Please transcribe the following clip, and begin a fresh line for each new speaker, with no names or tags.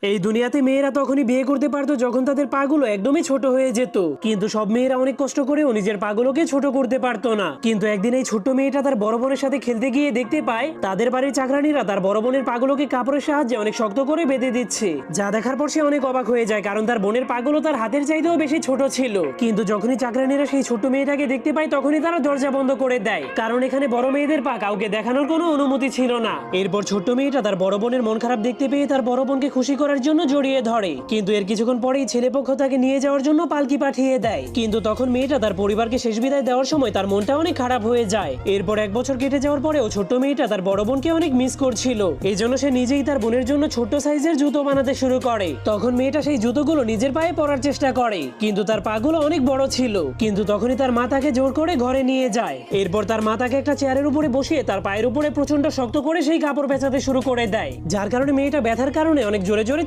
এই দুনিয়াতে মেয়েরা তখনই বিয়ে করতে পারতো যখন তাদের পাগুলো একদমই ছোট হয়ে যেত। কিন্তু সব মেয়েরা অনেক কষ্ট করেও নিজের পাগুলোকে ছোট করতে পারতো না। কিন্তু একদিন এই ছোট্ট মেয়েটা তার বড় বোনের সাথে খেলতে গিয়ে দেখতে পায় তাদের বাড়ির চাকরানীরা তার বড় বোনের পাগুলোকে কাপড়ের সাহায্যে অনেক শক্ত করে বেঁধে দিচ্ছে। যা দেখার পর সে অনেক অবাক হয়ে যায়, কারণ তার বোনের পাগুলো তার হাতের চাইতেও বেশি ছোট ছিল। কিন্তু যখনই চাকরানীরা সেই ছোট্ট মেয়েটাকে দেখতে পায় তখনই তারা দরজা বন্ধ করে দেয়, কারণ এখানে বড় মেয়েদের পা কাউকে দেখানোর কোনো অনুমতি ছিল না। এরপর ছোট্ট মেয়েটা তার বড় বোনের মন খারাপ দেখতে পেয়ে তার বড় বোনকে খুশি করার জন্য জড়িয়ে ধরে। কিন্তু এর কিছুক্ষণ পরেই ছেলেপক্ষ তাকে নিয়ে যাওয়ার জন্য পালকি পাঠিয়ে দেয়। কিন্তু তখন মেয়েটা তার পরিবারকে শেষ বিদায় দেওয়ার সময় তার মনটা অনেক খারাপ হয়ে যায়। এরপর এক বছর কেটে যাওয়ার পরেও ছোট্ট মেয়েটা তার বড় বোনকে অনেক মিস করছিল। এই জন্য সে নিজেই তার বোনের জন্য ছোট্ট সাইজের জুতো বানাতে শুরু করে। তখন মেয়েটা সেই জুতোগুলো নিজের পায়ে পরার চেষ্টা করে, কিন্তু তার পাগুলো অনেক বড় ছিল। কিন্তু তখনই তার মা তাকে জোর করে ঘরে নিয়ে যায়। এরপর তার মা তাকে একটা চেয়ারের উপরে বসিয়ে তার পায়ের উপরে প্রচন্ড শক্ত করে সেই কাপড় পেঁচাতে শুরু করে দেয়, যার কারণে মেয়েটা ব্যথার কারণে অনেক জোরে জোরে